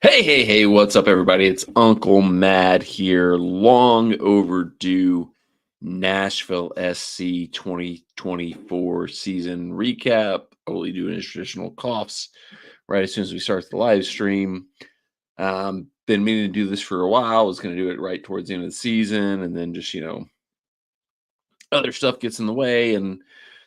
Hey, what's up, everybody? It's Uncle Mad here. Long overdue Nashville SC 2024 season recap. Only doing his traditional coughs right as soon as we start the live stream. Been meaning to do this for a while. Was going to do it right towards the end of the season, and then just, other stuff gets in the way. And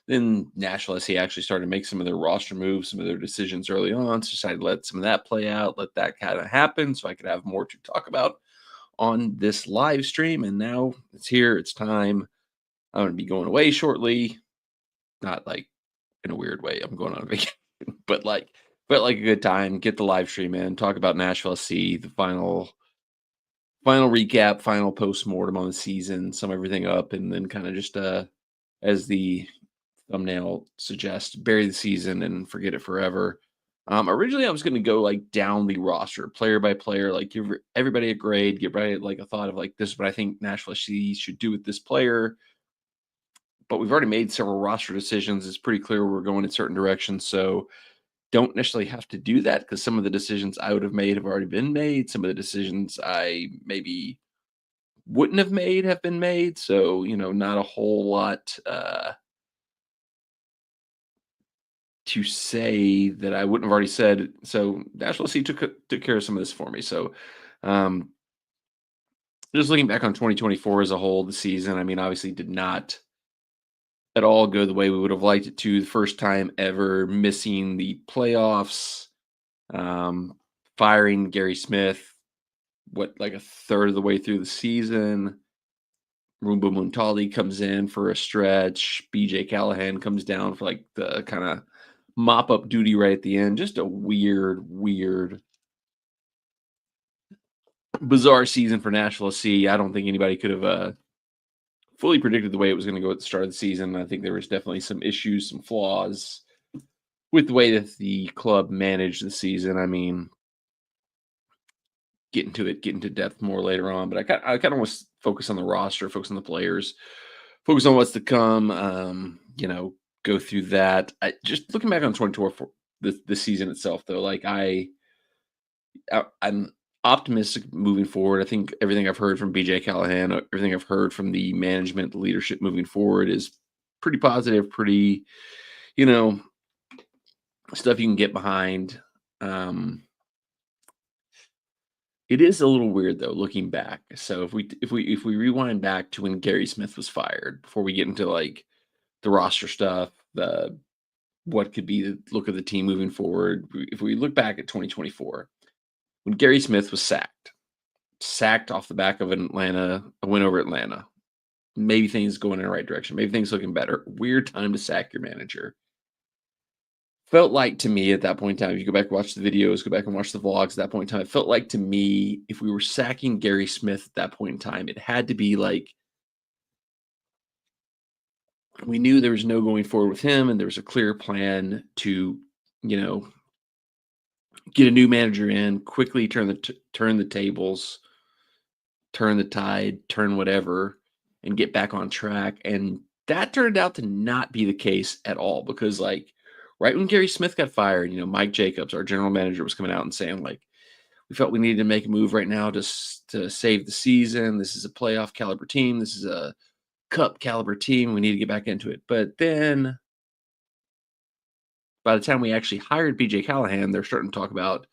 then Nashville SC actually started to make some of their roster moves, some of their decisions early on. So decided to let some of that play out, let that kind of happen so I could have more to talk about on this live stream. And now it's here. It's time. I'm going to be going away shortly. Not like in a weird way. I'm going on vacation, but like a good time. Get the live stream in, talk about Nashville SC, the final recap, final post-mortem on the season, sum everything up, and then kind of just as the thumbnail suggests, bury the season and forget it forever. Originally, I was going to go like down the roster, player by player, like give everybody a grade, get right like a thought of like this is what I think Nashville SC should do with this player. But we've already made several roster decisions. It's pretty clear we're going in certain directions, so don't necessarily have to do that because some of the decisions I would have made have already been made. Some of the decisions I maybe wouldn't have been made. So not a whole lot. To say that I wouldn't have already said. So Nashville SC took care of some of this for me. So um, just looking back on 2024 as a whole, the season, I mean, obviously did not at all go the way we would have liked it to. The first time ever missing the playoffs, um, firing Gary Smith, like a third of the way through the season. Roomba Muntali comes in for a stretch. BJ Callahan comes down for like the kind of mop up duty right at the end. Just a weird, bizarre season for Nashville SC. I don't think anybody could have fully predicted the way it was going to go at the start of the season. I think there was definitely some issues, some flaws with the way that the club managed the season. I mean, get into depth more later on, but I kind of want to focus on the roster, focus on the players, focus on what's to come. Go through that. Just looking back on 2024 for the season itself, though, like I'm optimistic moving forward. I think everything I've heard from BJ Callahan, everything I've heard from the management, the leadership moving forward is pretty positive, pretty, you know, stuff you can get behind. Um, it is a little weird though, looking back. So if we rewind back to when Gary Smith was fired, before we get into like the roster stuff, the what could be the look of the team moving forward. If we look back at 2024, when Gary Smith was sacked off the back of a win over Atlanta. Maybe things going in the right direction. Maybe things looking better. Weird time to sack your manager. Felt like to me at that point in time, if you go back and watch the videos, go back and watch the vlogs at that point in time, it felt like to me, if we were sacking Gary Smith at that point in time, it had to be like we knew there was no going forward with him and there was a clear plan to, you know, get a new manager in, quickly turn the tables, turn the tide, turn whatever, and get back on track. And that turned out to not be the case at all because, like, right when Gary Smith got fired, Mike Jacobs, our general manager, was coming out and saying, like, we felt we needed to make a move right now to save the season. This is a playoff caliber team. This is a cup caliber team. We need to get back into it. But then by the time we actually hired BJ Callahan, they're starting to talk about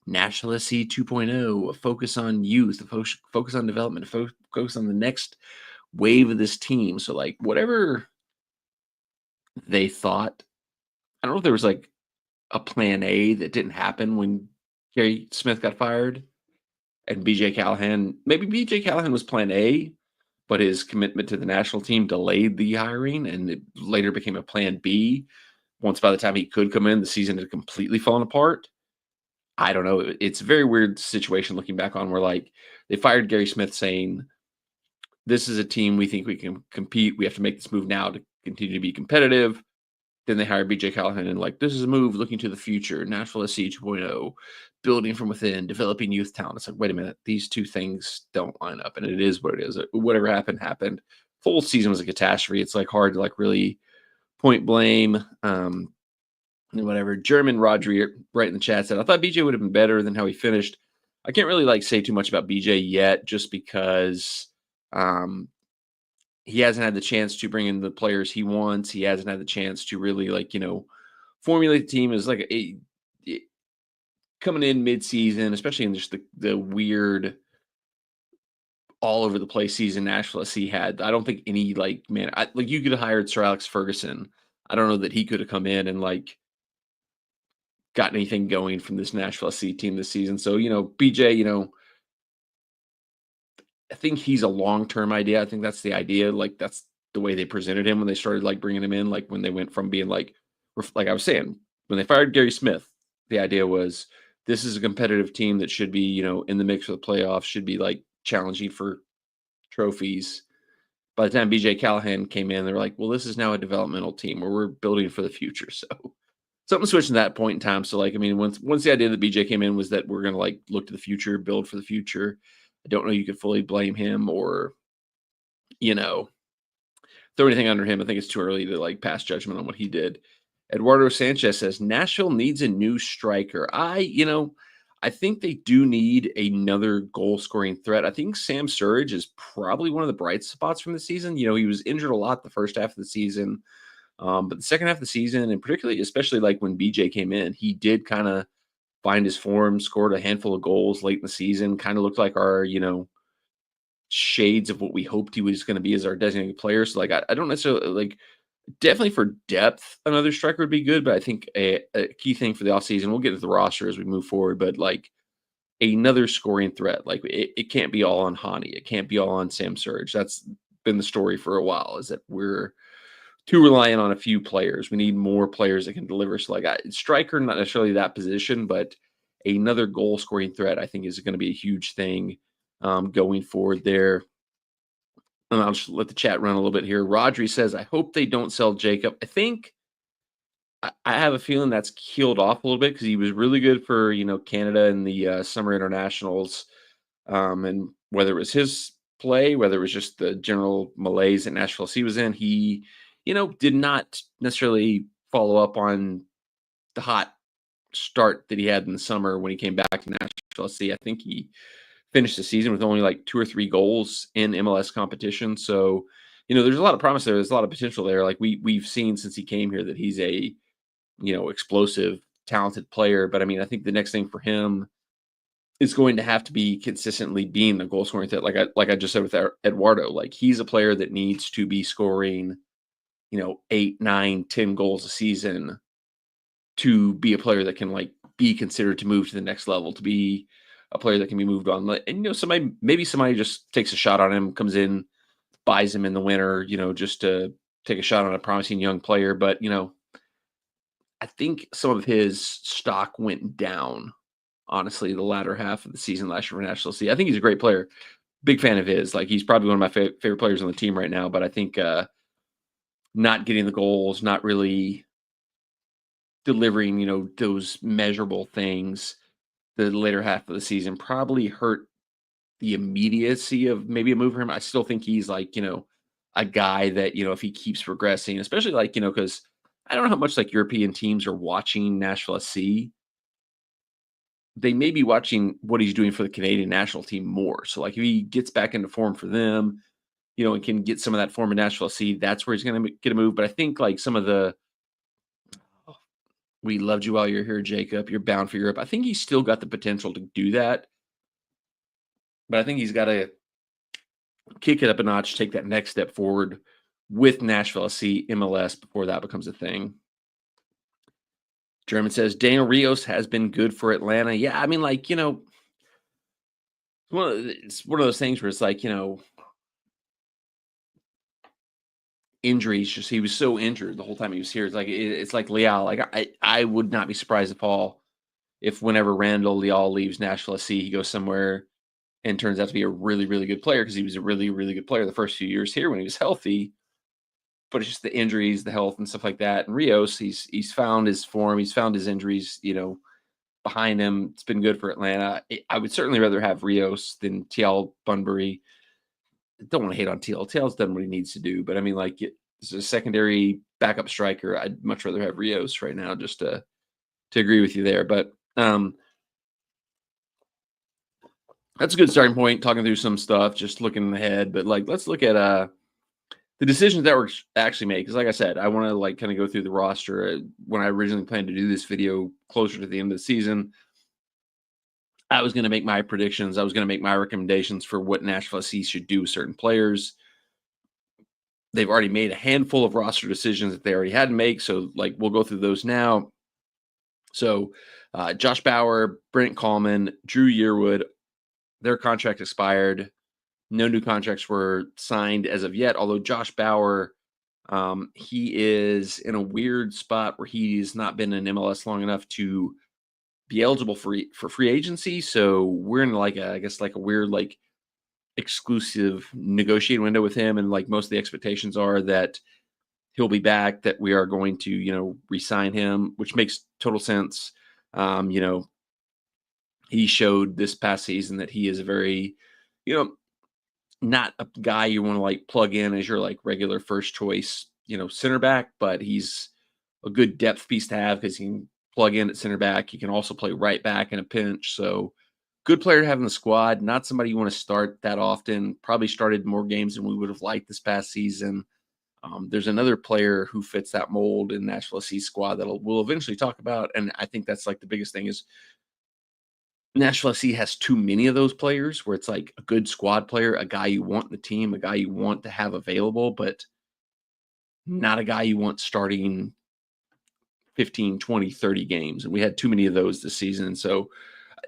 Nashville SC 2.0, a focus on youth, a focus on development, a focus on the next wave of this team. So, like, whatever they thought, I don't know if there was like a plan A that didn't happen when Gary Smith got fired and BJ Callahan, maybe BJ Callahan was plan A, but his commitment to the national team delayed the hiring and it later became a plan B. Once by the time he could come in, the season had completely fallen apart. I don't know. It's a very weird situation looking back on where like they fired Gary Smith saying, this is a team we think we can compete. We have to make this move now to continue to be competitive. Then they hired BJ Callahan and like, this is a move looking to the future, Nashville SC 2.0, building from within, developing youth talent. It's like, wait a minute, these two things don't line up. And it is what it is. Whatever happened. Full season was a catastrophe. It's like hard to like really point blame. and whatever. German Rodri right in the chat said, I thought BJ would have been better than how he finished. I can't really like say too much about BJ yet, just because um, he hasn't had the chance to bring in the players he wants. He hasn't had the chance to really formulate the team as like coming in mid-season, especially in just the weird all over the place season Nashville SC had. I don't think any you could have hired Sir Alex Ferguson. I don't know that he could have come in and got anything going from this Nashville SC team this season. So, BJ, I think he's a long-term idea. I think that's the idea. Like that's the way they presented him when they started bringing him in. Like when they went from being like I was saying, when they fired Gary Smith, the idea was this is a competitive team that should be, in the mix for the playoffs, should be challenging for trophies. By the time BJ Callahan came in, they were like, well, this is now a developmental team where we're building for the future. So something switched at that point in time. So once the idea that BJ came in was that we're gonna look to the future, build for the future. I don't know you could fully blame him or, you know, throw anything under him. I think it's too early to pass judgment on what he did. Eduardo Sanchez says Nashville needs a new striker. I think they do need another goal scoring threat. I think Sam Surridge is probably one of the bright spots from the season. He was injured a lot the first half of the season. But the second half of the season, and especially when BJ came in, he did kind of find his form, scored a handful of goals late in the season, kind of looked like our, shades of what we hoped he was going to be as our designated player. So I don't necessarily definitely for depth, another striker would be good, but I think a key thing for the offseason, we'll get to the roster as we move forward, but another scoring threat. It can't be all on Hani. It can't be all on Sam Surridge. That's been the story for a while, is that we're too reliant on a few players. We need more players that can deliver. So striker, not necessarily that position, but another goal scoring threat, I think is going to be a huge thing going forward there. And I'll just let the chat run a little bit here. Rodri says, I hope they don't sell Jacob. I have a feeling that's keeled off a little bit because he was really good for, Canada in the summer internationals. And whether it was his play, whether it was just the general malaise that Nashville SC was in, he, did not necessarily follow up on the hot start that he had in the summer when he came back to Nashville SC. I think he finished the season with only 2 or 3 goals in MLS competition. So, there's a lot of promise there. There's a lot of potential there. We've seen since he came here that he's a, explosive, talented player. But I think the next thing for him is going to have to be consistently being the goal scoring threat. Like I just said with Eduardo, he's a player that needs to be scoring, 8, 9, 10 goals a season to be a player that can be considered to move to the next level, to be a player that can be moved on. And somebody just takes a shot on him, comes in, buys him in the winter, just to take a shot on a promising young player. But I think some of his stock went down, honestly, the latter half of the season last year for Nashville SC. I think he's a great player. Big fan of his. He's probably one of my favorite players on the team right now. But I think not getting the goals, not really delivering, those measurable things the later half of the season probably hurt the immediacy of maybe a move for him. I still think he's a guy that, if he keeps progressing, especially because I don't know how much European teams are watching Nashville SC. They may be watching what he's doing for the Canadian national team more. So if he gets back into form for them, and can get some of that form in Nashville SC, that's where he's going to get a move. But I think some of the, we loved you while you're here, Jacob, you're bound for Europe. I think he's still got the potential to do that. But I think he's got to kick it up a notch, take that next step forward with Nashville SC MLS before that becomes a thing. German says Daniel Rios has been good for Atlanta. Yeah, it's one of those things where it's injuries. Just he was so injured the whole time he was here. It's like Leal. I would not be surprised if whenever Randall Leal leaves Nashville SC, he goes somewhere and turns out to be a really, really good player, because he was a really, really good player the first few years here when he was healthy. But it's just the injuries, the health, and stuff like that. And Rios, he's found his form. He's found his injuries, behind him. It's been good for Atlanta. I would certainly rather have Rios than TL Bunbury. I don't want to hate on TL. TL's done what he needs to do. But as a secondary backup striker, I'd much rather have Rios right now, just to agree with you there. But that's a good starting point, talking through some stuff, just looking ahead. But like, let's look at the decisions that were actually made. Because like I said, I want to like kind of go through the roster. When I originally planned to do this video closer to the end of the season, I was going to make my predictions. I was going to make my recommendations for what Nashville SC should do with certain players. They've already made a handful of roster decisions that they already had to make. So like, we'll go through those now. So Josh Bauer, Brent Coleman, Drew Yearwood, their contract expired. No new contracts were signed as of yet, although Josh Bauer, he is in a weird spot where he's not been in MLS long enough to be eligible for free agency. So we're in like I guess like a weird like exclusive negotiating window with him, and like most of the expectations are that he'll be back, that we are going to re-sign him, which makes total sense. He showed this past season that he is a very not a guy you want to like plug in as your like regular first choice, center back, but he's a good depth piece to have because he can plug in at center back. He can also play right back in a pinch. So good player to have in the squad, not somebody you want to start that often. Probably started more games than we would have liked this past season. There's another player who fits that mold in Nashville SC squad that we'll eventually talk about. And I think that's like the biggest thing is Nashville SC has too many of those players where it's like a good squad player, a guy you want in the team, a guy you want to have available, but not a guy you want starting 15, 20, 30 games. And we had too many of those this season. So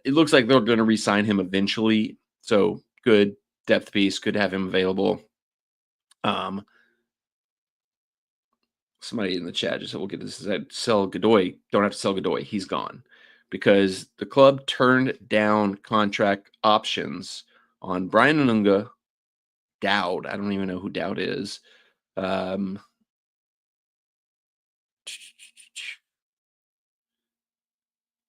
it looks like they're going to re-sign him eventually. So good depth piece, good to have him available. Somebody in the chat just said, we'll get this, said sell Godoy. Don't have to sell Godoy. He's gone because the club turned down contract options on Brian Anunga, Dowd. I don't even know who Dowd is.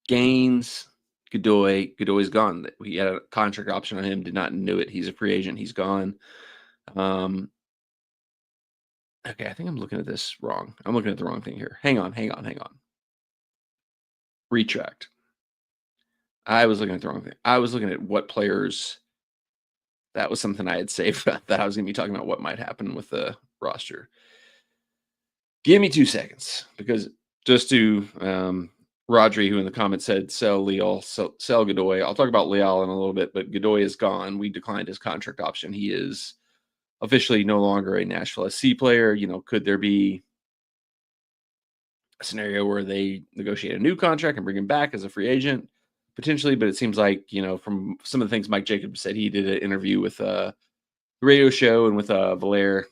Gaines, Godoy. Godoy's gone. We had a contract option on him. Did not know it. He's a free agent. He's gone. Okay, I think I'm looking at this wrong. I'm looking at the wrong thing here. Hang on. Retract. I was looking at the wrong thing. I was looking at what players. That was something I had saved that I was going to be talking about what might happen with the roster. Give me 2 seconds because just to Rodri, who in the comments said sell Leal, sell Godoy. I'll talk about Leal in a little bit, but Godoy is gone. We declined his contract option. He is officially no longer a Nashville SC player. Could there be a scenario where they negotiate a new contract and bring him back as a free agent? Potentially, but it seems like, from some of the things Mike Jacobs said, he did an interview with a radio show and with Valaire.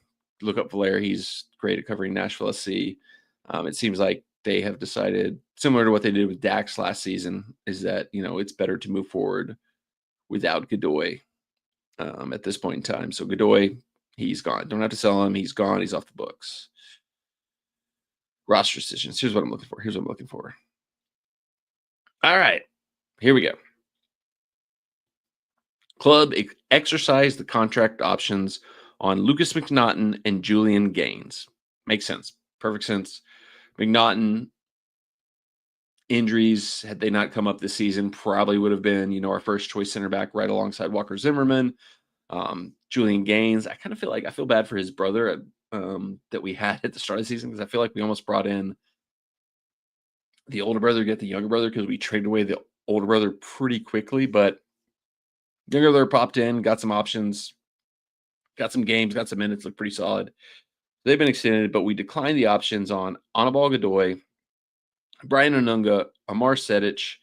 Look up Valaire. He's great at covering Nashville SC. It seems like they have decided, similar to what they did with Dax last season, is that, it's better to move forward without Godoy at this point in time. So Godoy, he's gone. Don't have to sell him. He's gone. He's off the books. Roster decisions. Here's what I'm looking for. All right. Here we go. Club exercised the contract options on Lucas McNaughton and Julian Gaines. Makes sense. Perfect sense. McNaughton, injuries, had they not come up this season, probably would have been, our first choice center back right alongside Walker Zimmerman. Julian Gaines, I feel bad for his brother that we had at the start of the season because I feel like we almost brought in the older brother to get the younger brother because we traded away the older brother pretty quickly, but younger brother popped in, got some options, got some games, got some minutes, looked pretty solid. They've been extended, but we declined the options on Anibal Godoy, Brian Anunga, Amar Sedic,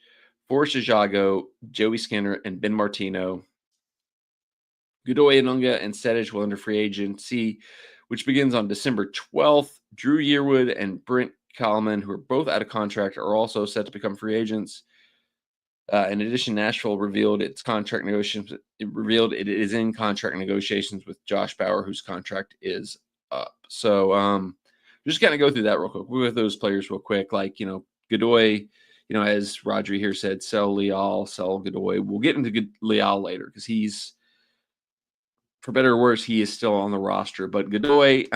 Forrest Ajago, Joey Skinner, and Ben Martino. Godoy, Anunga, and Sedic will enter free agency, which begins on December 12th. Drew Yearwood and Brent Coleman, who are both out of contract, are also set to become free agents. In addition, Nashville revealed its contract negotiations. It revealed it is in contract negotiations with Josh Bauer, whose contract is up. So just kind of go through that real quick. We'll go with those players real quick. Like, Godoy, as Rodri here said, sell Leal, sell Godoy. We'll get into Leal later because he's, for better or worse, he is still on the roster. But Godoy,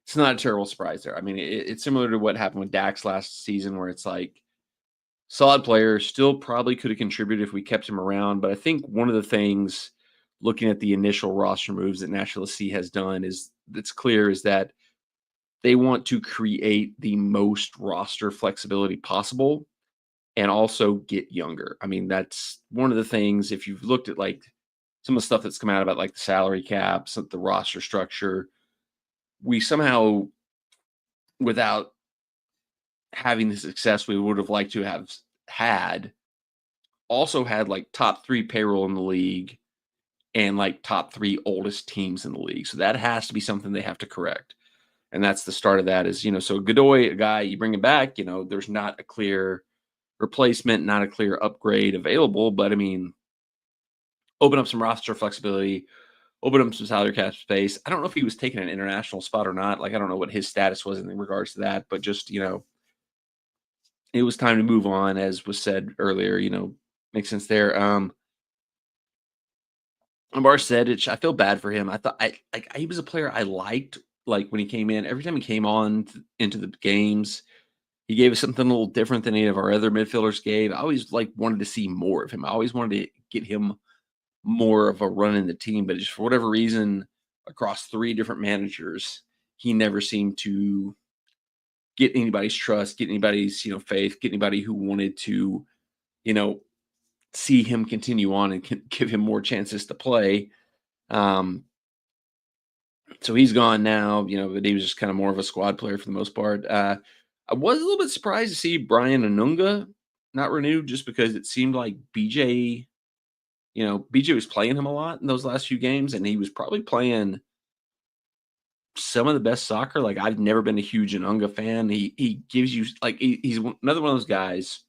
it's not a terrible surprise there. I mean, it's similar to what happened with Dax last season, where it's like solid player, still probably could have contributed if we kept him around. But I think one of the things, looking at the initial roster moves that Nashville SC has done, is that's clear is that they want to create the most roster flexibility possible and also get younger. I mean, that's one of the things. If you've looked at like some of the stuff that's come out about like the salary caps, the roster structure, we somehow, without having the success we would have liked to have had, also had like top 3 payroll in the league and like top 3 oldest teams in the league. So that has to be something they have to correct. And that's the start of that is, so Godoy, a guy, you bring him back, there's not a clear replacement, not a clear upgrade available. But I mean, open up some roster flexibility, open up some salary cap space. I don't know if he was taking an international spot or not. Like, I don't know what his status was in regards to that, but just, it was time to move on, as was said earlier, makes sense there. Ambar said it. I feel bad for him. I thought he was a player I liked. Like when he came in, every time he came on into the games, he gave us something a little different than any of our other midfielders gave. I always wanted to see more of him. I always wanted to get him more of a run in the team, but just for whatever reason, across 3 different managers, he never seemed to get anybody's trust, get anybody's faith, get anybody who wanted to see him continue on and give him more chances to play. So he's gone now, but he was just kind of more of a squad player for the most part. I was a little bit surprised to see Brian Anunga not renewed, just because it seemed like BJ was playing him a lot in those last few games, and he was probably playing some of the best soccer. Like, I've never been a huge Anunga fan. He gives you he's another one of those guys,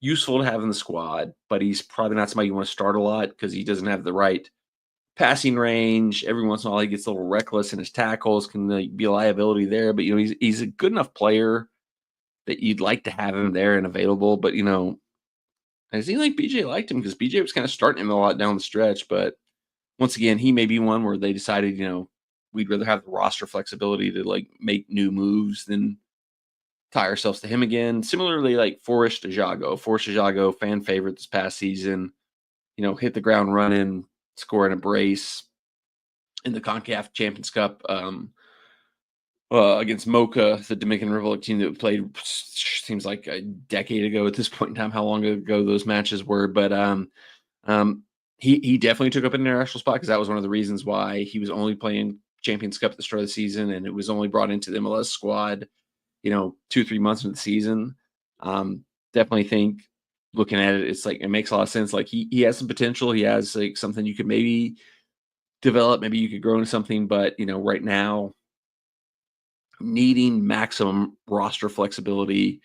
useful to have in the squad, but he's probably not somebody you want to start a lot because he doesn't have the right passing range. Every once in a while, he gets a little reckless in his tackles, can be a liability there. But he's a good enough player that you'd like to have him there and available. But it seemed like BJ liked him because BJ was kind of starting him a lot down the stretch. But once again, he may be one where they decided, we'd rather have the roster flexibility to like make new moves than tie ourselves to him again. Similarly, like Forrest Ajago, fan favorite this past season, hit the ground running, scoring a brace in the CONCACAF Champions Cup against Mocha, the Dominican Republic team that played, seems like a decade ago at this point in time, how long ago those matches were. But he definitely took up an international spot because that was one of the reasons why he was only playing Champions Cup at the start of the season, and it was only brought into the MLS squad 2-3 months into the season. Definitely think, looking at it, it's like it makes a lot of sense. Like he has some potential. He has like something you could maybe develop, maybe you could grow into something. But right now, needing maximum roster flexibility,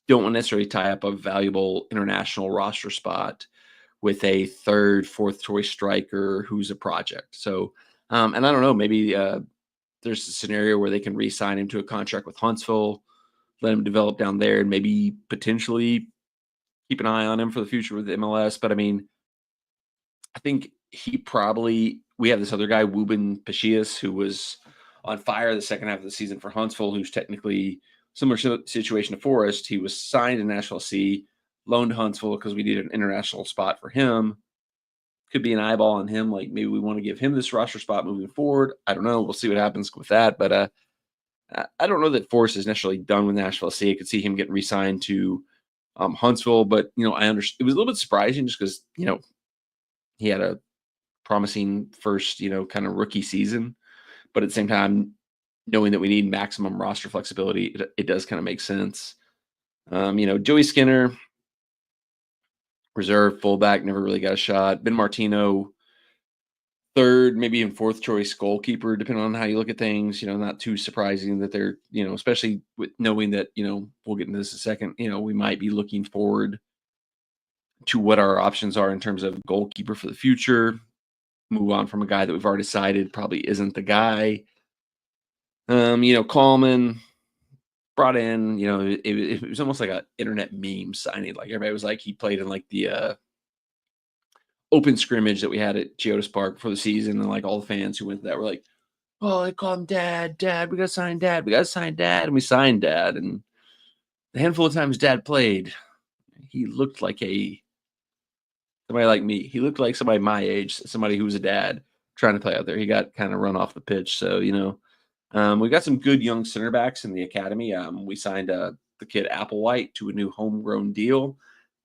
don't want to necessarily tie up a valuable international roster spot with a 3rd, 4th choice striker who's a project. So, and I don't know, maybe there's a scenario where they can re-sign him to a contract with Huntsville, let him develop down there, and maybe potentially keep an eye on him for the future with the MLS. But I mean, I think we have this other guy, Wubin Pachias, who was on fire the second half of the season for Huntsville, who's technically similar situation to Forrest. He was signed to Nashville SC, loaned to Huntsville because we needed an international spot for him. Could be an eyeball on him. Like, maybe we want to give him this roster spot moving forward. I don't know. We'll see what happens with that. But I don't know that Forrest is necessarily done with Nashville SC. I could see him getting re-signed to Huntsville. But, I understand. It was a little bit surprising just because, he had a promising first, kind of rookie season. But at the same time, knowing that we need maximum roster flexibility, it does kind of make sense. Joey Skinner, reserve fullback, never really got a shot. Ben Martino, 3rd, maybe even 4th choice goalkeeper, depending on how you look at things. Not too surprising that they're, especially with knowing that, we'll get into this in a second, we might be looking forward to what our options are in terms of goalkeeper for the future. Move on from a guy that we've already decided probably isn't the guy. Coleman brought in, it was almost like an internet meme signing. Like, everybody was like, he played in like the open scrimmage that we had at Geodis Park for the season, and like all the fans who went to that were like, Oh, they call him Dad. Dad, we got to sign Dad. We got to sign Dad. And we signed Dad. And the handful of times Dad played, he looked like somebody like me. He looked like somebody my age, somebody who was a dad trying to play out there. He got kind of run off the pitch. So, we got some good young center backs in the academy. We signed the kid Applewhite to a new homegrown deal.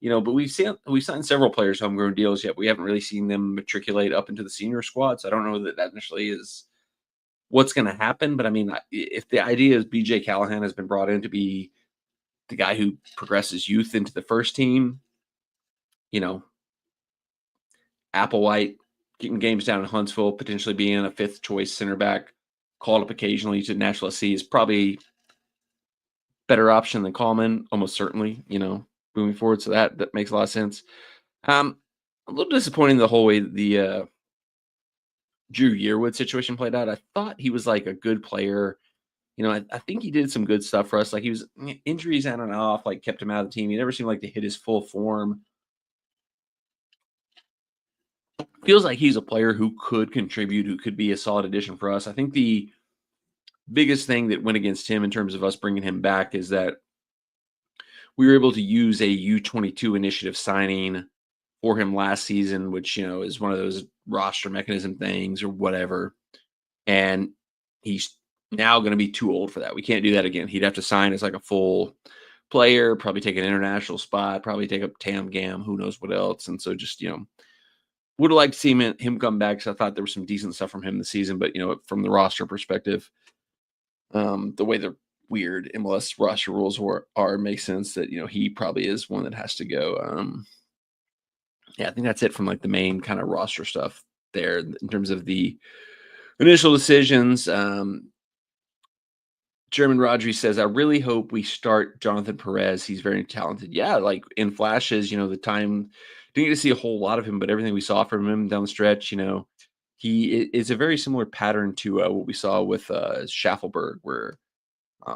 But we've signed several players homegrown deals yet. We haven't really seen them matriculate up into the senior squad. So I don't know that initially is what's going to happen. But I mean, if the idea is BJ Callahan has been brought in to be the guy who progresses youth into the first team, you know, Applewhite getting games down in Huntsville, potentially being a fifth choice center back, called up occasionally to Nashville SC is probably better option than Coleman, almost certainly, moving forward. So that makes a lot of sense. A little disappointing the whole way the Drew Yearwood situation played out. I thought he was like a good player. I think he did some good stuff for us. Like he was injuries on and off, like kept him out of the team. He never seemed like to hit his full form. Feels like he's a player who could contribute, who could be a solid addition for us. I think the biggest thing that went against him in terms of us bringing him back is that we were able to use a U22 initiative signing for him last season, which, is one of those roster mechanism things or whatever. And he's now going to be too old for that. We can't do that again. He'd have to sign as like a full player, probably take an international spot, probably take up Tam Gam, who knows what else. And so just, would have liked to see him come back because I thought there was some decent stuff from him this season. But, from the roster perspective, the way the weird MLS roster rules are makes sense that, he probably is one that has to go. Yeah, I think that's it from like the main kind of roster stuff there in terms of the initial decisions. German Rodri says, I really hope we start Jonathan Perez. He's very talented. Yeah, like in flashes, the time didn't get to see a whole lot of him, but everything we saw from him down the stretch, is a very similar pattern to what we saw with Schaffelberg, where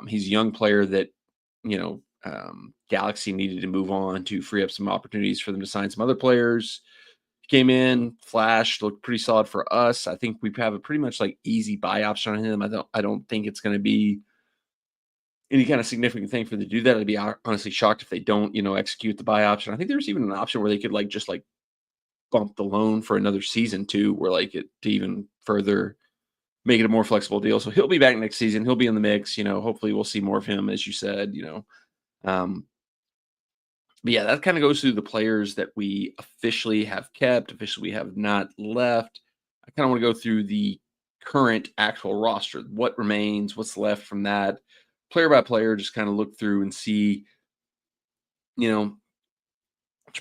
he's a young player that, Galaxy needed to move on to free up some opportunities for them to sign some other players. Came in, flashed, looked pretty solid for us. I think we have a pretty much like easy buy option on him. I don't think it's going to be any kind of significant thing for them to do that. I'd be honestly shocked if they don't, execute the buy option. I think there's even an option where they could just bump the loan for another season too, where it to even further make it a more flexible deal. So he'll be back next season. He'll be in the mix. Hopefully we'll see more of him, as you said. But yeah, that kind of goes through the players that we officially have kept, officially we have not left. I kind of want to go through the current actual roster. What remains, what's left from that, player by player, just kind of look through and see, there's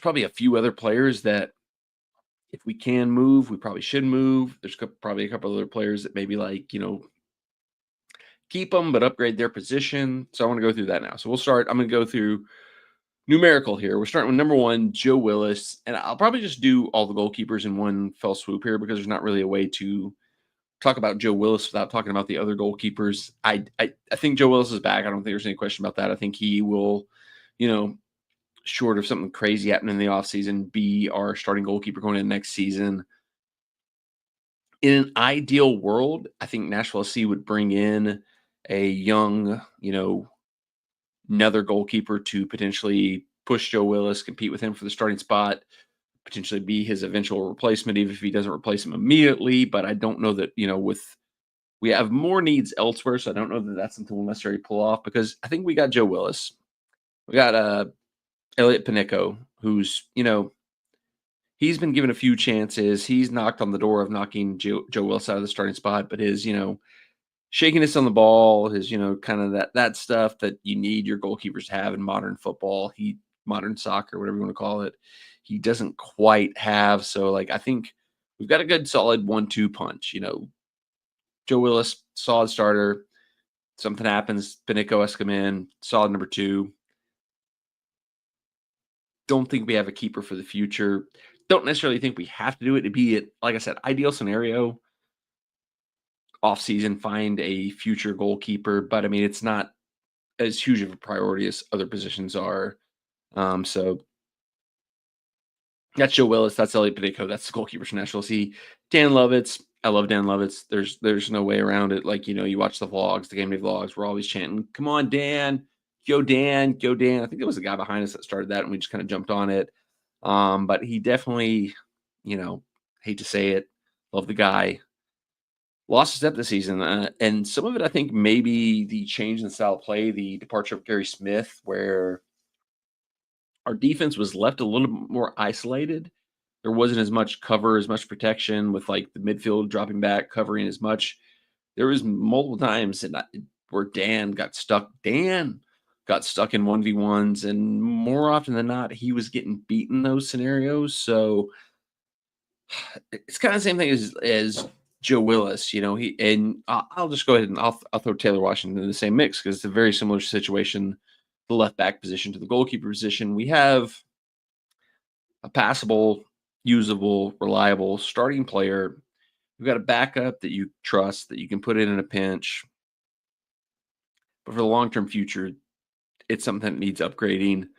probably a few other players that if we can move, we probably should move. There's probably a couple other players that maybe keep them, but upgrade their position. So I want to go through that now. So I'm going to go through numerical here. We're starting with number 1, Joe Willis, and I'll probably just do all the goalkeepers in one fell swoop here because there's not really a way to talk about Joe Willis without talking about the other goalkeepers. I think Joe Willis is back. I don't think there's any question about that. I think he will, short of something crazy happening in the offseason, be our starting goalkeeper going into next season. In an ideal world, I think Nashville SC would bring in a young, another goalkeeper to potentially push Joe Willis, compete with him for the starting spot, potentially be his eventual replacement, even if he doesn't replace him immediately. But I don't know that, we have more needs elsewhere. So I don't know that that's something we'll necessarily pull off because I think we got Joe Willis. We got Elliot Panico, who's, he's been given a few chances. He's knocked on the door of knocking Joe Willis out of the starting spot, but his, shakiness on the ball, his, kind of that stuff that you need your goalkeepers to have in modern football, modern soccer, whatever you want to call it, he doesn't quite have. So, I think we've got a good solid 1-2 punch. Joe Willis, solid starter. Something happens, Panico has come in, solid number 2. Don't think we have a keeper for the future. Don't necessarily think we have to do it to be it. Like I said, ideal scenario, off-season, find a future goalkeeper. But, I mean, it's not as huge of a priority as other positions are. So that's Joe Willis. That's Elliot Panico. That's the goalkeepers from Nashville SC. Dan Lovitz, I love Dan Lovitz. There's no way around it. Like, you watch the vlogs, the game day vlogs, we're always chanting, "Come on, Dan. Go Dan, go Dan." I think there was a guy behind us that started that and we just kind of jumped on it. But he definitely, you know, hate to say it, love the guy. Lost a step this season. And some of it, I think, maybe the change in the style of play, the departure of Gary Smith, where our defense was left a little bit more isolated. There wasn't as much cover, as much protection with like the midfield dropping back, covering as much. There was multiple times where Dan got stuck in 1v1s, and more often than not, he was getting beat in those scenarios. So it's kind of the same thing as Joe Willis, he and I'll just go ahead and I'll throw Taylor Washington in the same mix because it's a very similar situation, the left back position to the goalkeeper position. We have a passable, usable, reliable starting player. We've got a backup that you trust, that you can put in a pinch. But for the long-term future, it's something that needs upgrading.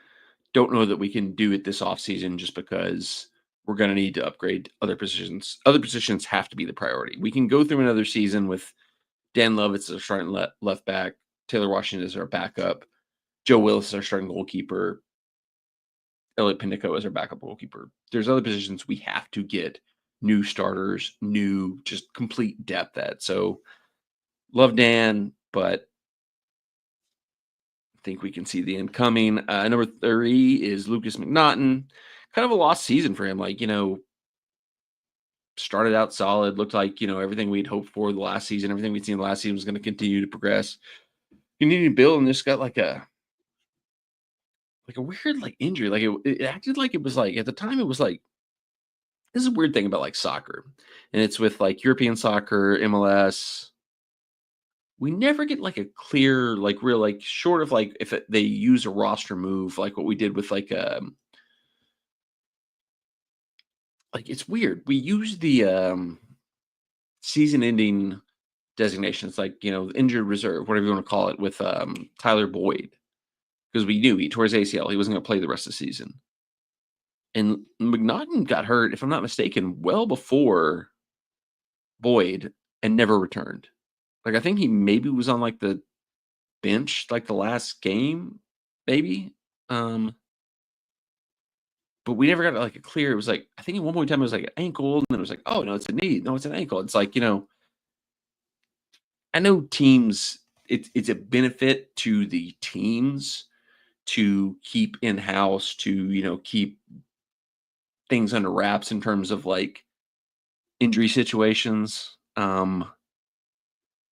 Don't know that we can do it this offseason just because we're going to need to upgrade other positions. Other positions have to be the priority. We can go through another season with Dan Lovitz as our starting left back, Taylor Washington as our backup, Joe Willis as our starting goalkeeper, Elliot Pinico as our backup goalkeeper. There's other positions we have to get new starters, new just complete depth at. So love Dan, but I think we can see the end coming. Number 30 is Lucas McNaughton. Kind of a lost season for him. Like, started out solid, looked like, everything we'd hoped for the last season, everything we'd seen the last season was going to continue to progress. Continue to build, and just got like a weird like injury. Like it acted like it was like at the time it was like this is a weird thing about like soccer. And it's with like European soccer, MLS. We never get like a clear, like real, like short of like if they use a roster move, like what we did with like it's weird. We use the season ending designations, like injured reserve, whatever you want to call it, with Tyler Boyd, because we knew he tore his ACL. He wasn't going to play the rest of the season. And McNaughton got hurt, if I'm not mistaken, well before Boyd and never returned. Like I think he maybe was on like the bench like the last game, maybe. But we never got like a clear. It was like I think at one point in time it was like an ankle, and then it was like, oh no, it's a knee. No, it's an ankle. It's like I know teams. It's a benefit to the teams to keep in house, to keep things under wraps in terms of like injury situations. But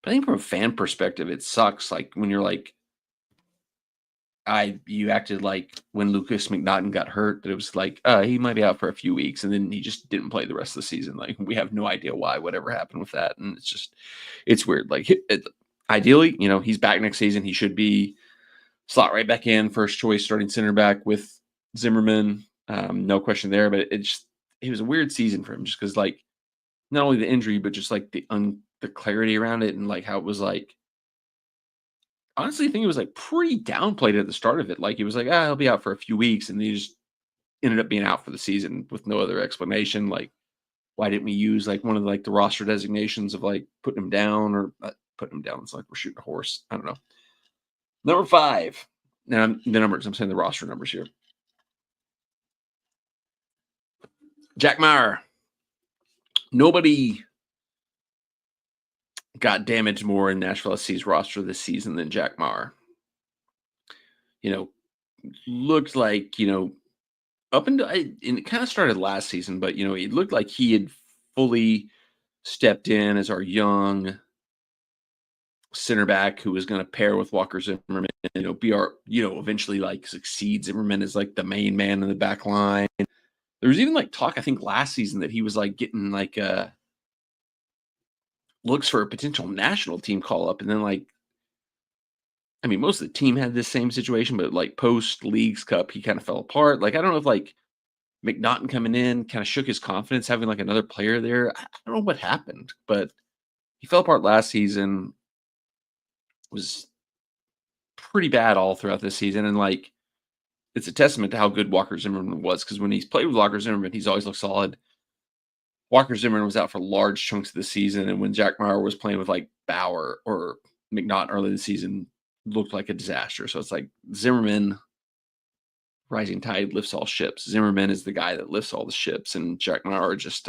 I think from a fan perspective, it sucks. Like when you're like, you acted like when Lucas McNaughton got hurt that it was like he might be out for a few weeks, and then he just didn't play the rest of the season. Like we have no idea why, whatever happened with that, and it's weird. Like ideally, he's back next season. He should be slot right back in, first choice starting center back with Zimmerman. No question there, but it was a weird season for him just because like not only the injury, but just like the clarity around it and like how it was like. Honestly, I think it was like pretty downplayed at the start of it. Like he was like, he'll be out for a few weeks, and he just ended up being out for the season with no other explanation. Like, why didn't we use like one of like the roster designations of like putting him down or putting him down? It's like we're shooting a horse. I don't know. Number 5. Now the numbers. I'm saying the roster numbers here. Jack Meyer. Nobody got damaged more in Nashville SC's roster this season than Jack Meyer. Looked like, up until and it kind of started last season, but it looked like he had fully stepped in as our young center back who was going to pair with Walker Zimmerman, be our, eventually like succeed Zimmerman as like the main man in the back line. There was even like talk, I think last season, that he was like getting like looks for a potential national team call up. And then like, I mean, most of the team had this same situation, but like post Leagues Cup, he kind of fell apart. Like, I don't know if like McNaughton coming in kind of shook his confidence, having like another player there. I don't know what happened, but he fell apart last season. Was pretty bad all throughout this season. And like, it's a testament to how good Walker Zimmerman was, because when he's played with Walker Zimmerman, he's always looked solid. Walker Zimmerman was out for large chunks of the season, and when Jack Meyer was playing with like Bauer or McNaught early in the season, looked like a disaster. So it's like Zimmerman, rising tide lifts all ships. Zimmerman is the guy that lifts all the ships, and Jack Meyer just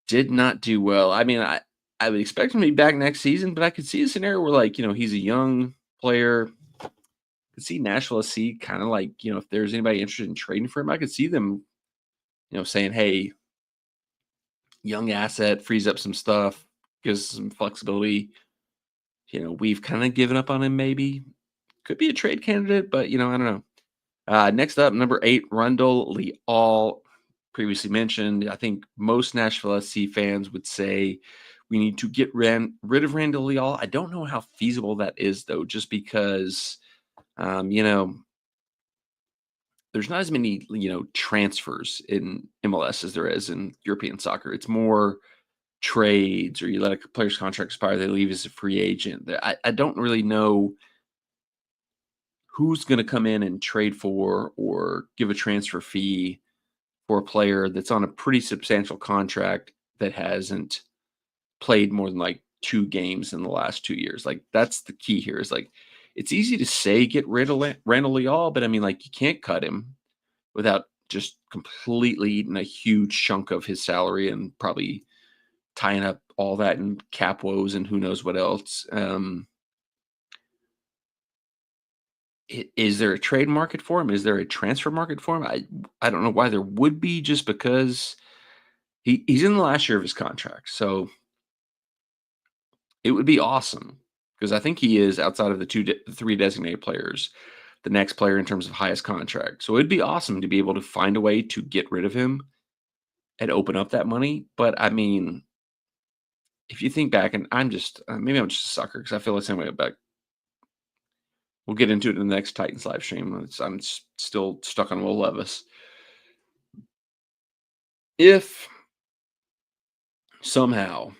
did not do well. I mean, I would expect him to be back next season, but I could see a scenario where like he's a young player. Could see Nashville SC kind of like if there's anybody interested in trading for him, I could see them saying, hey, young asset, frees up some stuff, gives some flexibility. We've kind of given up on him maybe. Could be a trade candidate, but I don't know. Next up, number 8, Rundle Leal, previously mentioned. I think most Nashville SC fans would say we need to get rid of Randall Leal. I don't know how feasible that is, though, just because, there's not as many, transfers in MLS as there is in European soccer. It's more trades, or you let a player's contract expire, they leave as a free agent. I don't really know who's going to come in and trade for or give a transfer fee for a player that's on a pretty substantial contract that hasn't played more than like 2 games in the last 2 years. Like that's the key here is like it's easy to say get rid of Randall Leal, but I mean like you can't cut him without just completely eating a huge chunk of his salary and probably tying up all that in cap woes and who knows what else. Is there a trade market for him? Is there a transfer market for him? I don't know why there would be, just because he's in the last year of his contract. So it would be awesome because I think he is, outside of the 3 designated players, the next player in terms of highest contract. So it'd be awesome to be able to find a way to get rid of him and open up that money. But I mean, if you think back, and I'm just maybe I'm just a sucker because I feel the same way about. We'll get into it in the next Titans live stream. I'm still stuck on Will Levis. If somehow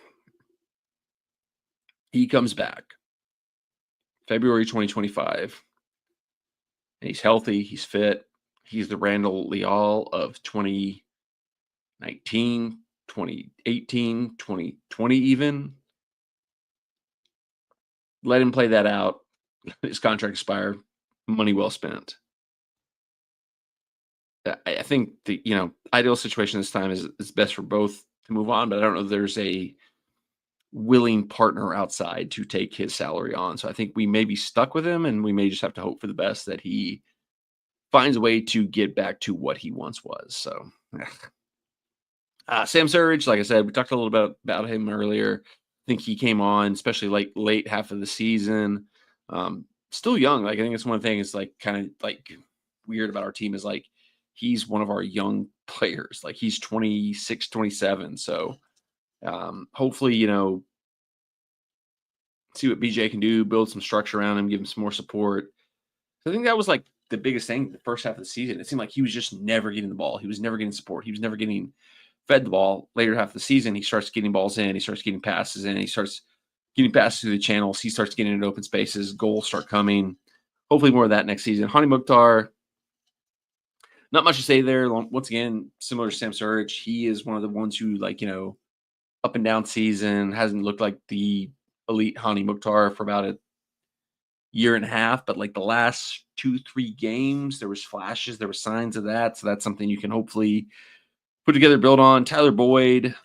he comes back February 2025 and he's healthy, he's fit, he's the Randall Leal of 2019, 2018, 2020 even, let him play that out. His contract expire, money well spent. I think the ideal situation this time is best for both to move on, but I don't know if there's a willing partner outside to take his salary on. So I think we may be stuck with him, and we may just have to hope for the best that he finds a way to get back to what he once was. So Sam Surridge, like I said, we talked a little bit about him earlier. I think he came on, especially like late half of the season. Still young. Like I think it's one thing is like kind of like weird about our team is like he's one of our young players. Like he's 26, 27. So hopefully, see what BJ can do, build some structure around him, give him some more support. So I think that was like the biggest thing the first half of the season. It seemed like he was just never getting the ball. He was never getting support. He was never getting fed the ball. Later half of the season, he starts getting balls in. He starts getting passes in. He starts getting passes through the channels. He starts getting into open spaces. Goals start coming. Hopefully more of that next season. Hani Mukhtar, not much to say there. Once again, similar to Sam Surridge, he is one of the ones who, like, up and down season, hasn't looked like the elite Hani Mukhtar for about a year and a half, but like the last 2-3 games, there was flashes, there were signs of that. So that's something you can hopefully put together, build on. Tyler Boyd,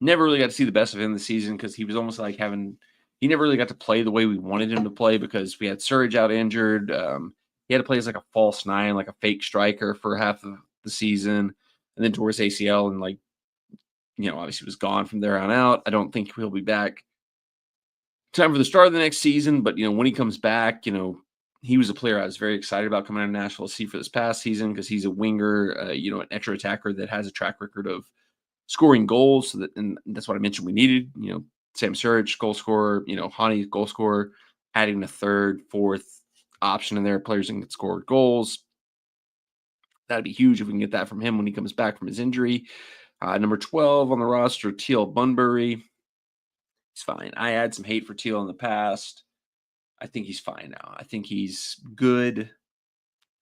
never really got to see the best of him this season because he was almost like he never really got to play the way we wanted him to play because we had Surridge out injured. He had to play as like a false 9, like a fake striker for half of the season, and then towards ACL, and like, obviously was gone from there on out. I don't think he'll be back time for the start of the next season, but when he comes back, he was a player I was very excited about coming out of Nashville SC for this past season because he's a winger, an extra attacker that has a track record of scoring goals. And that's what I mentioned we needed. Sam Surridge, goal scorer, Hani, goal scorer, adding a third, fourth option in there, players that can score goals. That'd be huge if we can get that from him when he comes back from his injury. Number 12 on the roster, Teal Bunbury. He's fine. I had some hate for Teal in the past. I think he's fine now. I think he's good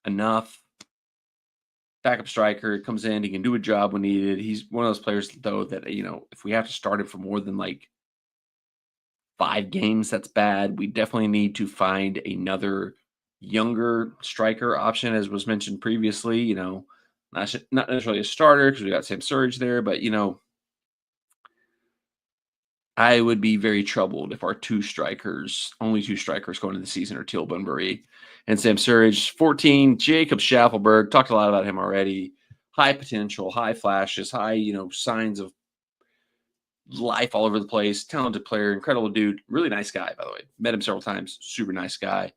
enough. backup striker, comes in, he can do a job when needed. He's one of those players, though, that, if we have to start him for more than like 5 games, that's bad. We definitely need to find another younger striker option, as was mentioned previously. Not necessarily a starter because we got Sam Surge there, but I would be very troubled if our only two strikers going into the season are Teal Bunbury and Sam Surge. 14, Jacob Schaffelberg. Talked a lot about him already. High potential, high flashes, high, signs of life all over the place. Talented player, incredible dude. Really nice guy, by the way. Met him several times. Super nice guy.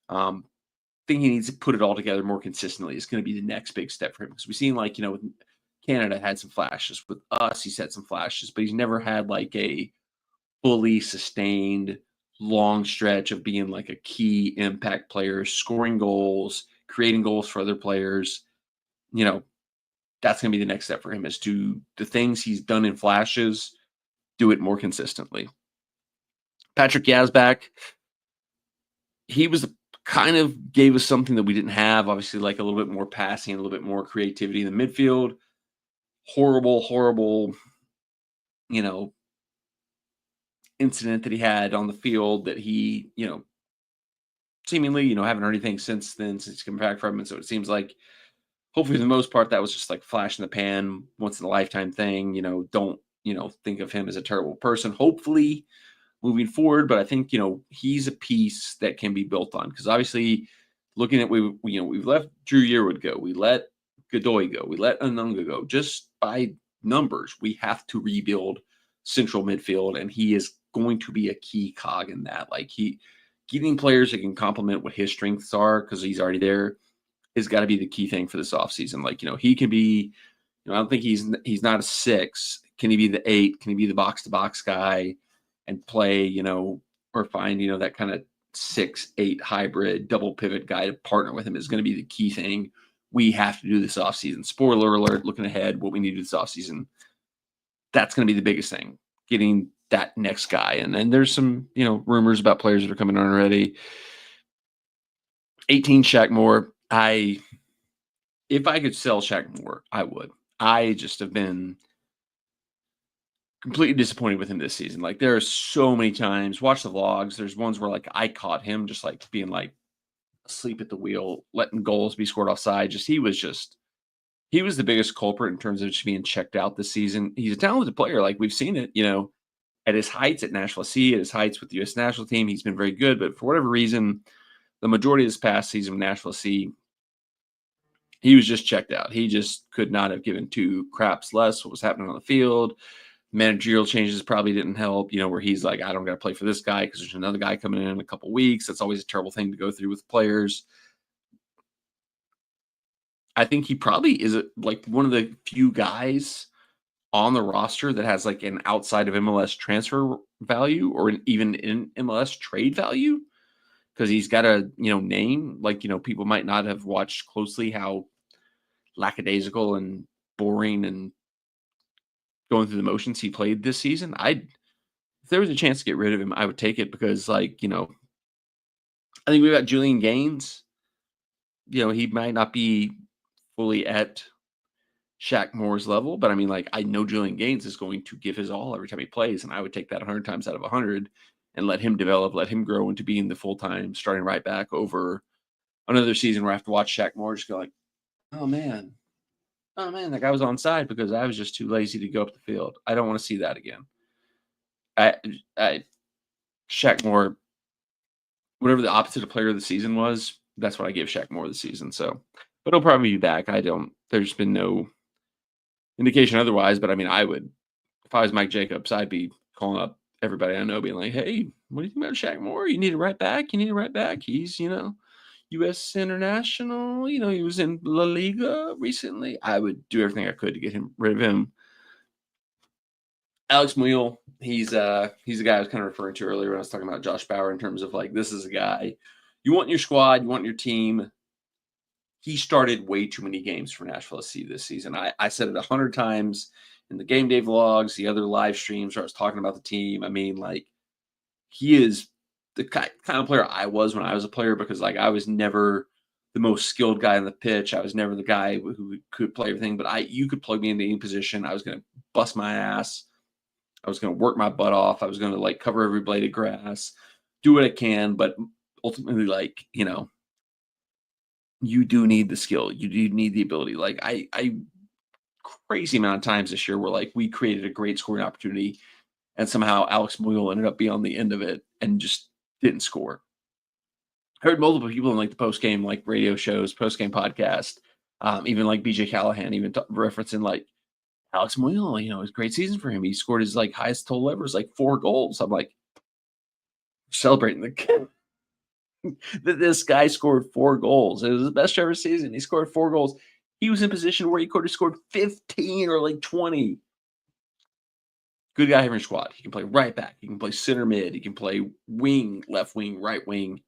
Think he needs to put it all together more consistently. It's going to be the next big step for him because we've seen, with Canada had some flashes. With us, he's had some flashes, but he's never had like a fully sustained long stretch of being like a key impact player, scoring goals, creating goals for other players. That's going to be the next step for him, is to the things he's done in flashes, do it more consistently. Patrick Yazbak, he was kind of gave us something that we didn't have, obviously, like a little bit more passing, a little bit more creativity in the midfield. Horrible, incident that he had on the field that he, seemingly, haven't heard anything since then, since he's come back from it. So it seems like, hopefully, for the most part, that was just like flash in the pan, once in a lifetime thing. Don't, think of him as a terrible person, hopefully, moving forward. But I think, he's a piece that can be built on, because obviously, looking at, we've let Drew Yearwood go. We let Godoy go. We let Anunga go. Just by numbers, we have to rebuild central midfield, and he is going to be a key cog in that. Like, getting players that can complement what his strengths are, because he's already there, has got to be the key thing for this offseason. Like, he can be, I don't think he's not a 6. Can he be the 8? Can he be the box to box guy and play, or find, that kind of 6-8 hybrid double pivot guy to partner with him is going to be the key thing we have to do this offseason. Spoiler alert, looking ahead, what we need to do this offseason, that's going to be the biggest thing, getting that next guy. And then there's some, rumors about players that are coming on already. 18, Shaq Moore. If I could sell Shaq Moore, I would. I just have been completely disappointed with him this season. Like, there are so many times, watch the vlogs, there's ones where like I caught him just like being like asleep at the wheel, letting goals be scored offside. He was the biggest culprit in terms of just being checked out this season. He's a talented player. Like, we've seen it, at his heights at Nashville SC, at his heights with the U.S. national team, he's been very good. But for whatever reason, the majority of this past season with Nashville SC, he was just checked out. He just could not have given two craps less what was happening on the field. Managerial changes probably didn't help, where he's like, I don't got to play for this guy because there's another guy coming in a couple weeks. That's always a terrible thing to go through with players. I think he probably is like one of the few guys on the roster that has like an outside of MLS transfer value, or even in MLS trade value, because he's got a name. Like, people might not have watched closely how lackadaisical and boring and going through the motions he played this season. If there was a chance to get rid of him, I would take it, because I think we've got Julian Gaines. He might not be fully at Shaq Moore's level, but I know Julian Gaines is going to give his all every time he plays, and I would take that 100 times out of 100 and let him develop, let him grow into being the full-time starting right back, over another season where I have to watch Shaq Moore just go like, oh man, that guy was onside because I was just too lazy to go up the field. I don't want to see that again. Shaq Moore, whatever the opposite of player of the season was, that's what I give Shaq Moore this season. So, but he'll probably be back. There's been no indication otherwise, but I would, if I was Mike Jacobs, I'd be calling up everybody I know, being like, hey, what do you think about Shaq Moore? You need a right back. He's, U.S. international. He was in La Liga recently. I would do everything I could to get rid of him. Alex Muyl, he's the guy I was kind of referring to earlier when I was talking about Josh Bauer, in terms of like, this is a guy you want in your squad, you want in your team. He started way too many games for Nashville SC this season. I said it 100 times in the game day vlogs, the other live streams where I was talking about the team. He is the kind of player I was when I was a player, because like I was never the most skilled guy on the pitch. I was never the guy who could play everything, but you could plug me into any position. I was going to bust my ass. I was going to work my butt off. I was going to like cover every blade of grass, do what I can, but ultimately, like, you do need the skill. You do need the ability. Like I crazy amount of times this year where like we created a great scoring opportunity and somehow Alex Muyl ended up being on the end of it and just didn't score. I heard multiple people in like the post game like radio shows, post game podcast, even like BJ Callahan, even referencing like Alex Muyl. It was a great season for him. He scored his like highest total ever, was like 4 goals. I'm like celebrating the kid. That this guy scored 4 goals. It was the best ever season. He scored 4 goals. He was in position where he could have scored 15 or like 20. Good guy in your squad. He can play right back. He can play center mid. He can play wing, left wing, right wing.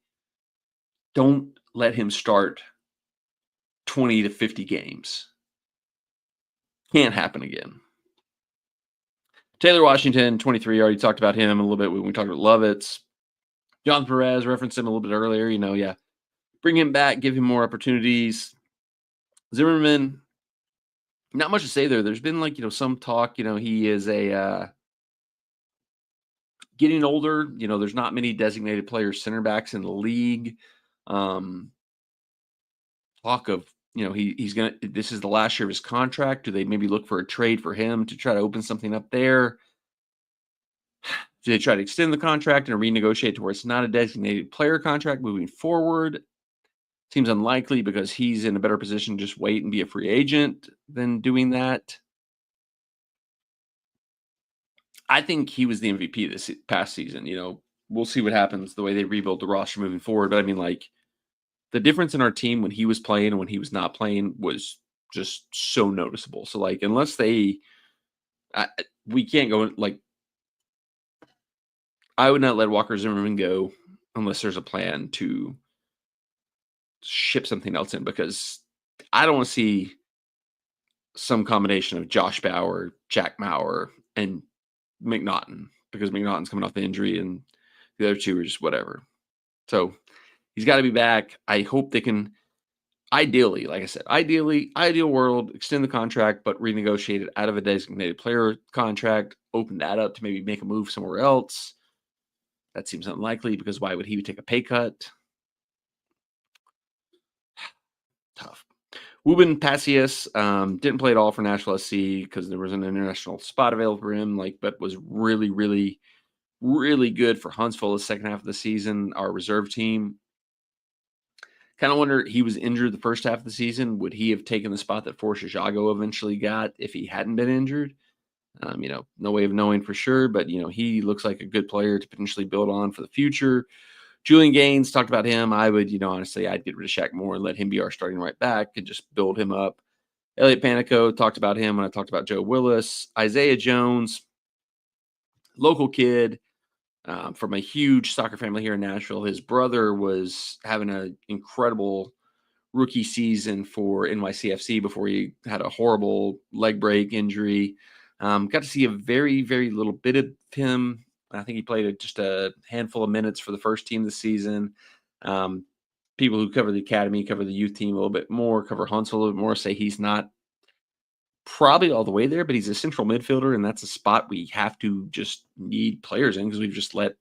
Don't let him start 20 to 50 games. Can't happen again. Taylor Washington, 23. Already talked about him a little bit when we talked about Lovitz. John Perez, referenced him a little bit earlier. Yeah. Bring him back, give him more opportunities. Zimmerman, not much to say there. There's been like, some talk, he is getting older. There's not many designated players, center backs in the league. Talk of, this is the last year of his contract. Do they maybe look for a trade for him to try to open something up there? Do they try to extend the contract and renegotiate to where it's not a designated player contract moving forward? Seems unlikely because he's in a better position to just wait and be a free agent than doing that. I think he was the MVP this past season. We'll see what happens the way they rebuild the roster moving forward. But I mean, like, the difference in our team when he was playing and when he was not playing was just so noticeable. So, like, unless we can't go, like, I would not let Walker Zimmerman go unless there's a plan to ship something else in, because I don't want to see some combination of Josh Bauer, Jack Maurer, and McNaughton, because McNaughton's coming off the injury and the other two are just whatever. So he's got to be back. I hope they can, ideally, like I said, ideal world, extend the contract, but renegotiate it out of a designated player contract, open that up to maybe make a move somewhere else. That seems unlikely because why would he take a pay cut? Tough. Ruben Passius didn't play at all for Nashville SC because there was an international spot available for him, but was really, really, really good for Huntsville the second half of the season, our reserve team. Kind of wonder, he was injured the first half of the season. Would he have taken the spot that Forrest Jago eventually got if he hadn't been injured? No way of knowing for sure, but, he looks like a good player to potentially build on for the future. Julian Gaines, talked about him. I would, honestly, I'd get rid of Shaq Moore and let him be our starting right back and just build him up. Elliot Panico, talked about him when I talked about Joe Willis. Isaiah Jones, local kid from a huge soccer family here in Nashville. His brother was having an incredible rookie season for NYCFC before he had a horrible leg break injury. Got to see a very, very little bit of him. I think he played just a handful of minutes for the first team this season. People who cover the academy, cover the youth team a little bit more, cover Huntsville a little bit more, say he's not probably all the way there, but he's a central midfielder, and that's a spot we have to just need players in because we've just let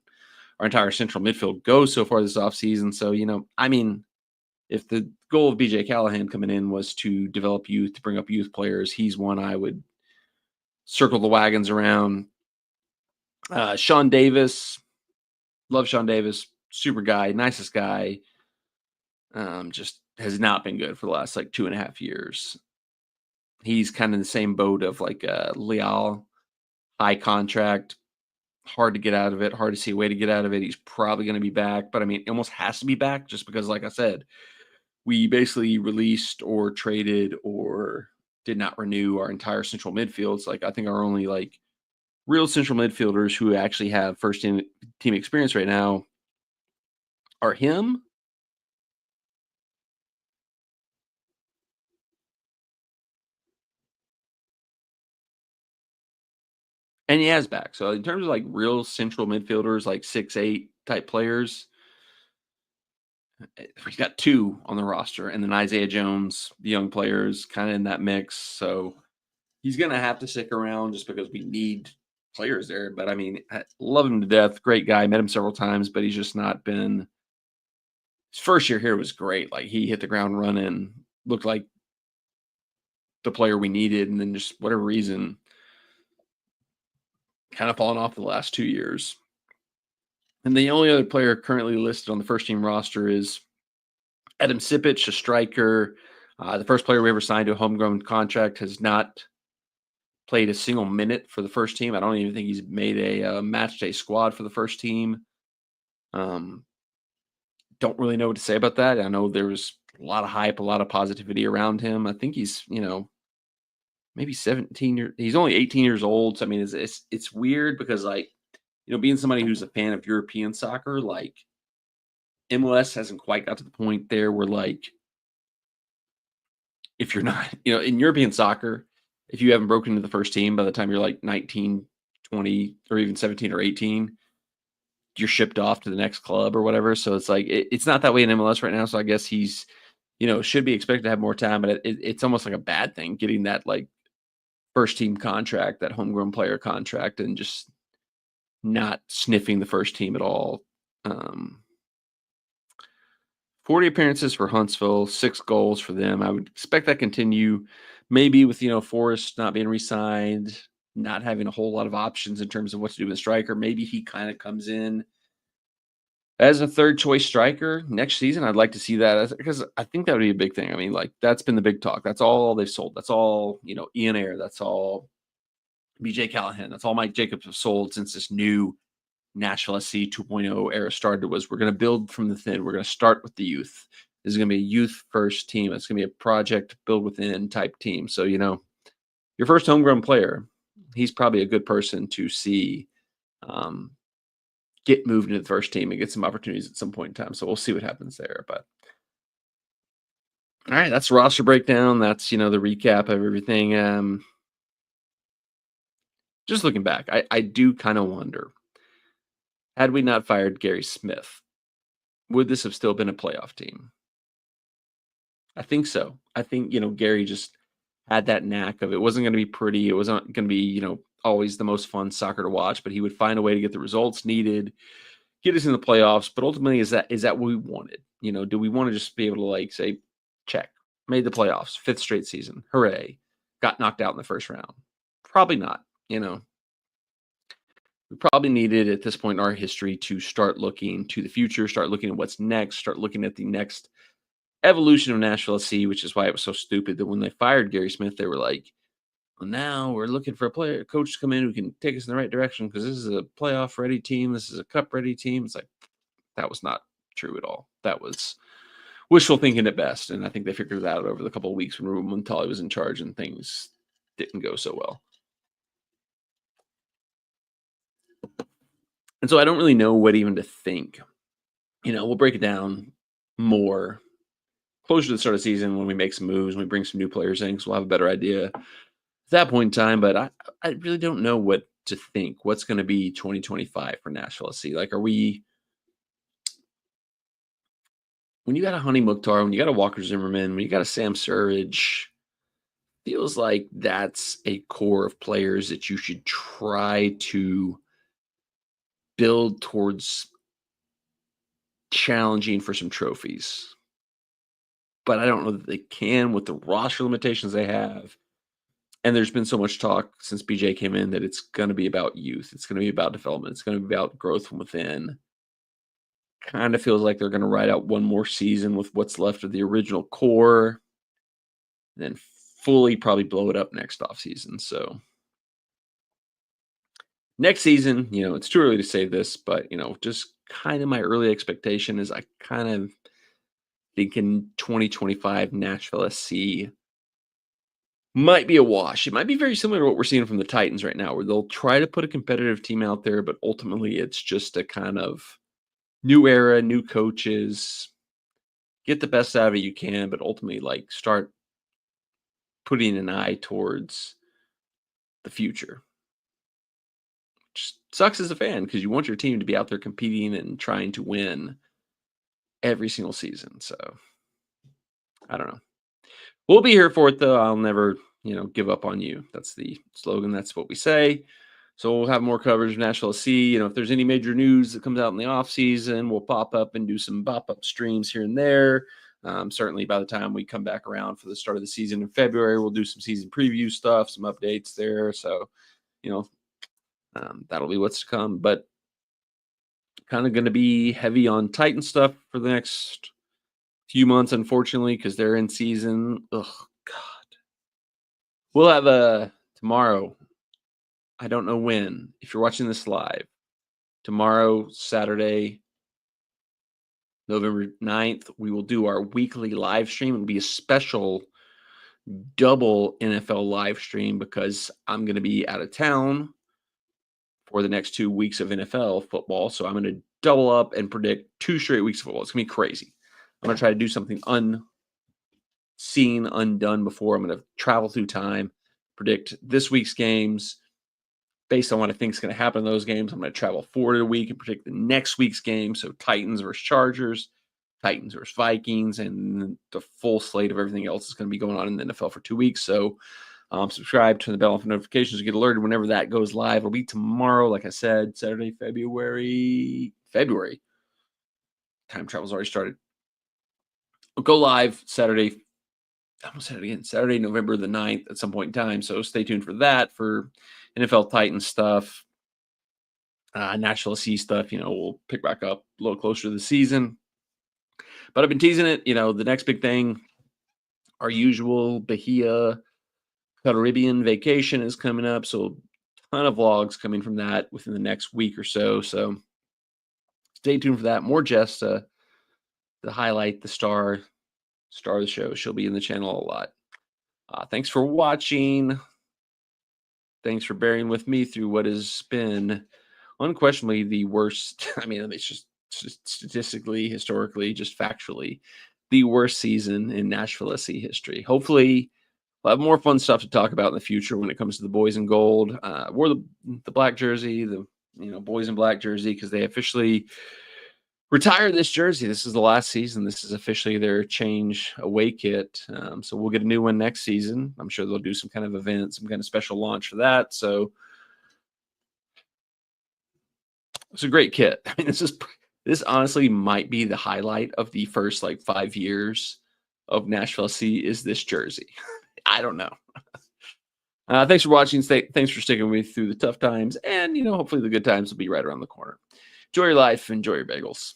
our entire central midfield go so far this offseason. So, if the goal of BJ Callahan coming in was to develop youth, to bring up youth players, he's one I would circle the wagons around. Sean Davis, love Sean Davis, super guy, nicest guy. Just has not been good for the last 2.5 years. He's kind of in the same boat of Leal, high contract, hard to get out of it, hard to see a way to get out of it. He's probably going to be back, but I mean, it almost has to be back just because, like I said, we basically released or traded or did not renew our entire central midfield. So, I think our only real central midfielders who actually have first team experience right now are him. And Yazbak. So in terms of real central midfielders, 6'8" type players, We got two on the roster, and then Isaiah Jones, the young players, kind of in that mix. So he's going to have to stick around just because we need players there. But I mean, I love him to death. Great guy. Met him several times, but he's just not been. His first year here was great. Like he hit the ground running, looked like the player we needed, and then just whatever reason, kind of fallen off the last 2 years. And the only other player currently listed on the first team roster is Adam Sipich, a striker. The first player we ever signed to a homegrown contract, has not played a single minute for the first team. I don't even think he's made a match day squad for the first team. Don't really know what to say about that. I know there was a lot of hype, a lot of positivity around him. I think he's, maybe 17 years. He's only 18 years old. So I mean, it's weird because being somebody who's a fan of European soccer, like MLS hasn't quite got to the point there where if you're not, in European soccer, if you haven't broken into the first team by the time you're like 19, 20, or even 17 or 18, you're shipped off to the next club or whatever. So it's like it's not that way in MLS right now. So I guess he's, should be expected to have more time, but it's almost like a bad thing getting that like first team contract, that homegrown player contract, and just not sniffing the first team at all. 40 appearances for Huntsville, 6 goals for them. I would expect that continue, maybe with, Forrest not being re-signed, not having a whole lot of options in terms of what to do with striker. Maybe he kind of comes in as a third choice striker next season. I'd like to see that because I think that would be a big thing. I mean, like that's been the big talk. That's all they've sold. That's all, Ian Ayre. That's all BJ Callahan. That's all Mike Jacobs have sold since this new Nashville SC 2.0 era started. Was we're going to build from the thin. We're going to start with the youth. This is going to be a youth first team. It's going to be a project build within type team. So, your first homegrown player, he's probably a good person to see get moved into the first team and get some opportunities at some point in time. So we'll see what happens there. But all right, that's roster breakdown. That's, the recap of everything. Just looking back, I do kind of wonder, had we not fired Gary Smith, would this have still been a playoff team? I think so. I think, Gary just had that knack of it wasn't going to be pretty. It wasn't going to be, always the most fun soccer to watch, but he would find a way to get the results needed, get us in the playoffs. But ultimately, is that what we wanted? Do we want to just be able to say, check, made the playoffs, 5th straight season, hooray, got knocked out in the first round? Probably not. We probably needed at this point in our history to start looking to the future, start looking at what's next, start looking at the next evolution of Nashville SC, which is why it was so stupid that when they fired Gary Smith, they were like, well, now we're looking for a coach to come in who can take us in the right direction because this is a playoff ready team. This is a cup ready team. It's like, that was not true at all. That was wishful thinking at best. And I think they figured that out over the couple of weeks when Ruben Montali was in charge and things didn't go so well. And so I don't really know what even to think. We'll break it down more closer to the start of the season when we make some moves, when we bring some new players in, because we'll have a better idea at that point in time. But I really don't know what to think. What's going to be 2025 for Nashville SC? Like, are we, when you got a Honey Mukhtar, when you got a Walker Zimmerman, when you got a Sam Surridge, feels like that's a core of players that you should try to build towards challenging for some trophies. But I don't know that they can with the roster limitations they have. And there's been so much talk since BJ came in that it's going to be about youth. It's going to be about development. It's going to be about growth from within. Kind of feels like they're going to ride out one more season with what's left of the original core, and then fully probably blow it up next offseason. So next season, it's too early to say this, but, just kind of my early expectation is I kind of think in 2025 Nashville SC might be a wash. It might be very similar to what we're seeing from the Titans right now, where they'll try to put a competitive team out there, but ultimately it's just a kind of new era, new coaches, get the best out of it you can, but ultimately start putting an eye towards the future. Which sucks as a fan because you want your team to be out there competing and trying to win. every single season. So I don't know. We'll be here for it though. I'll never, give up on you. That's the slogan. That's what we say. So we'll have more coverage of Nashville SC. If there's any major news that comes out in the off season, we'll pop up and do some pop-up streams here and there. Certainly by the time we come back around for the start of the season in February, we'll do some season preview stuff, some updates there. So, that'll be what's to come. But kind of going to be heavy on Titan stuff for the next few months, unfortunately, because they're in season. Oh, God. We'll have a tomorrow. I don't know when. If you're watching this live, tomorrow, Saturday, November 9th, we will do our weekly live stream. It'll be a special double NFL live stream because I'm going to be out of town for the next 2 weeks of NFL football. So I'm going to double up and predict 2 straight weeks of football. It's going to be crazy. I'm going to try to do something unseen, undone before. I'm going to travel through time, predict this week's games based on what I think is going to happen in those games. I'm going to travel forward a week and predict the next week's game. So Titans versus Chargers, Titans versus Vikings, and the full slate of everything else is going to be going on in the NFL for 2 weeks. So subscribe, turn the bell on for notifications to get alerted whenever that goes live. It'll be tomorrow, like I said, Saturday, February. Time travel's already started. We'll go live Saturday. I almost said it again. Saturday, November the 9th at some point in time. So stay tuned for that, for NFL Titans stuff, Nashville SC stuff. We'll pick back up a little closer to the season. But I've been teasing it. The next big thing, our usual Bahia Caribbean vacation is coming up. So a ton of vlogs coming from that within the next week or so. So stay tuned for that. More Jess to highlight the star of the show. She'll be in the channel a lot. Thanks for watching. Thanks for bearing with me through what has been unquestionably the worst. I mean, it's just statistically, historically, just factually, the worst season in Nashville SC history. Hopefully, we'll have more fun stuff to talk about in the future when it comes to the boys in gold. Wore the black jersey, the boys in black jersey, because they officially retired this jersey. This is the last season. This is officially their change away kit. So we'll get a new one next season. I'm sure they'll do some kind of event, some kind of special launch for that. So it's a great kit. I mean, this honestly might be the highlight of the first 5 years of Nashville SC is this jersey. I don't know. Thanks for watching. Thanks for sticking with me through the tough times. And, hopefully the good times will be right around the corner. Enjoy your life. Enjoy your bagels.